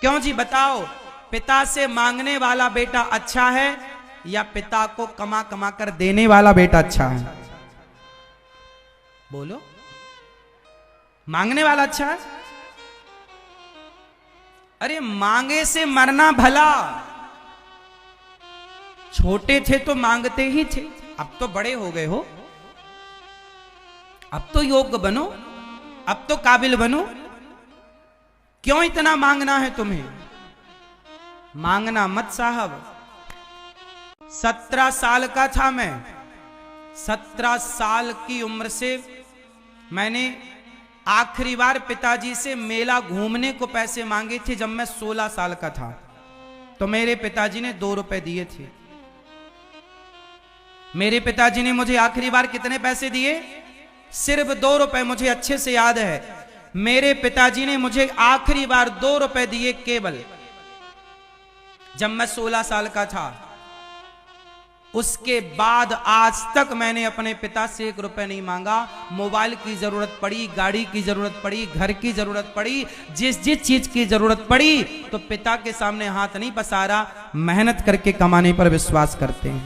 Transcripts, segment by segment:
क्यों जी बताओ, पिता से मांगने वाला बेटा अच्छा है या पिता को कमा कमा कर देने वाला बेटा अच्छा है? बोलो, मांगने वाला अच्छा है? अरे मांगे से मरना भला। छोटे थे तो मांगते ही थे, अब तो बड़े हो गए हो, अब तो योग्य बनो, अब तो काबिल बनो। क्यों इतना मांगना है तुम्हें? मांगना मत साहब। 17 साल का था मैं, 17 साल की उम्र से मैंने आखिरी बार पिताजी से मेला घूमने को पैसे मांगे थे जब मैं 16 साल का था। तो मेरे पिताजी ने 2 रुपए दिए थे। मेरे पिताजी ने मुझे आखिरी बार कितने पैसे दिए? सिर्फ 2 रुपए। मुझे अच्छे से याद है, मेरे पिताजी ने मुझे आखिरी बार 2 रुपए दिए केवल, जब मैं 16 साल का था। उसके बाद आज तक मैंने अपने पिता से 1 रुपए नहीं मांगा। मोबाइल की जरूरत पड़ी, गाड़ी की जरूरत पड़ी, घर की जरूरत पड़ी, जिस जिस चीज की जरूरत पड़ी तो पिता के सामने हाथ नहीं पसारा। मेहनत करके कमाने पर विश्वास करते हैं।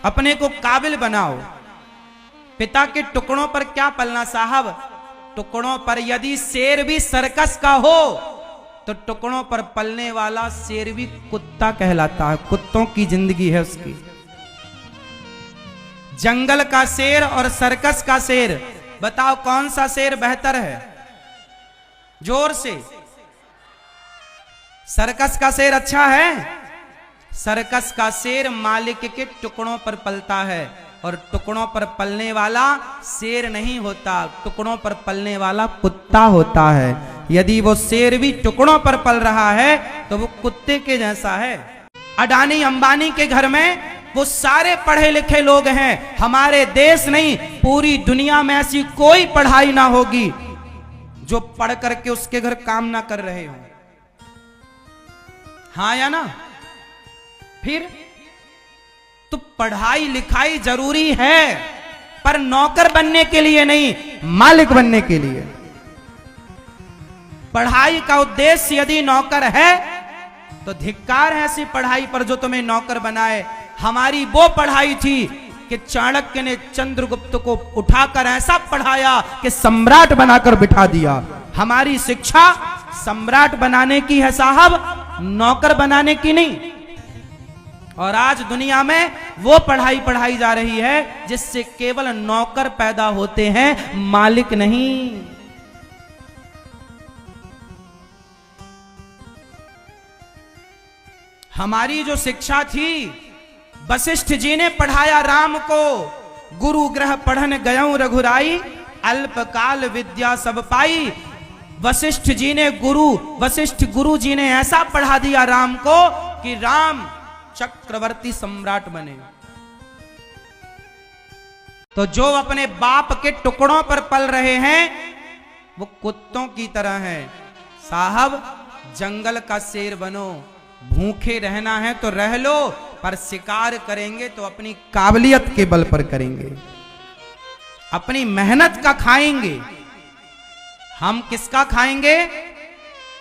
अपने को काबिल बनाओ। पिता के टुकड़ों पर क्या पलना साहब? टुकड़ों पर यदि शेर भी सर्कस का हो तो टुकड़ों पर पलने वाला शेर भी कुत्ता कहलाता है। कुत्तों की जिंदगी है उसकी। जंगल का शेर और सर्कस का शेर, बताओ कौन सा शेर बेहतर है? जोर से। सर्कस का शेर अच्छा है? सर्कस का शेर मालिक के टुकड़ों पर पलता है और टुकड़ों पर पलने वाला शेर नहीं होता, टुकड़ों पर पलने वाला कुत्ता होता है। यदि वो शेर भी टुकड़ों पर पल रहा है तो वो कुत्ते के जैसा है। अडानी अंबानी के घर में वो सारे पढ़े लिखे लोग हैं। हमारे देश नहीं, पूरी दुनिया में ऐसी कोई पढ़ाई ना होगी जो पढ़ करके उसके घर काम ना कर रहे हो। हाँ या ना? फिर तो पढ़ाई लिखाई जरूरी है, पर नौकर बनने के लिए नहीं, मालिक बनने के लिए। पढ़ाई का उद्देश्य यदि नौकर है तो धिक्कार है ऐसी पढ़ाई पर जो तुम्हें नौकर बनाए। हमारी वो पढ़ाई थी कि चाणक्य ने चंद्रगुप्त को उठाकर ऐसा पढ़ाया कि सम्राट बनाकर बिठा दिया। हमारी शिक्षा सम्राट बनाने की है साहब, नौकर बनाने की नहीं। और आज दुनिया में वो पढ़ाई पढ़ाई जा रही है जिससे केवल नौकर पैदा होते हैं, मालिक नहीं। हमारी जो शिक्षा थी, वशिष्ठ जी ने पढ़ाया राम को, गुरु ग्रह पढ़न गयऊं रघुराई, अल्पकाल विद्या सब पाई। वशिष्ठ गुरु जी ने ऐसा पढ़ा दिया राम को कि राम चक्रवर्ती सम्राट बने। तो जो अपने बाप के टुकड़ों पर पल रहे हैं वो कुत्तों की तरह हैं। साहब, जंगल का शेर बनो। भूखे रहना है तो रह लो, पर शिकार करेंगे तो अपनी काबिलियत के बल पर करेंगे, अपनी मेहनत का खाएंगे। हम किसका खाएंगे?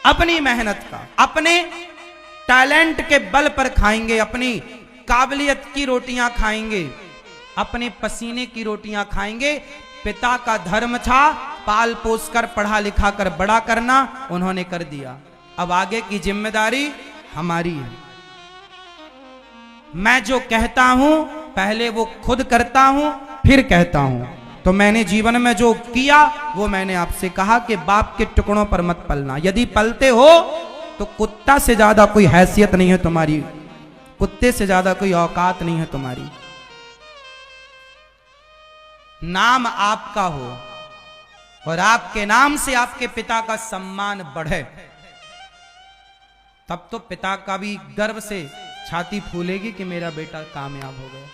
अपनी मेहनत का, अपने टैलेंट के बल पर खाएंगे, अपनी काबिलियत की रोटियां खाएंगे, अपने पसीने की रोटियां खाएंगे। पिता का धर्म था पाल पोस कर पढ़ा लिखा कर बड़ा करना, उन्होंने कर दिया। अब आगे की जिम्मेदारी हमारी है। मैं जो कहता हूं पहले वो खुद करता हूं, फिर कहता हूं। तो मैंने जीवन में जो किया वो मैंने आपसे कहा कि बाप के टुकड़ों पर मत पलना। यदि पलते हो तो कुत्ता से ज्यादा कोई हैसियत नहीं है तुम्हारी, कुत्ते से ज्यादा कोई औकात नहीं है तुम्हारी। नाम आपका हो और आपके नाम से आपके पिता का सम्मान बढ़े, तब तो पिता का भी गर्व से छाती फूलेगी कि मेरा बेटा कामयाब हो गया।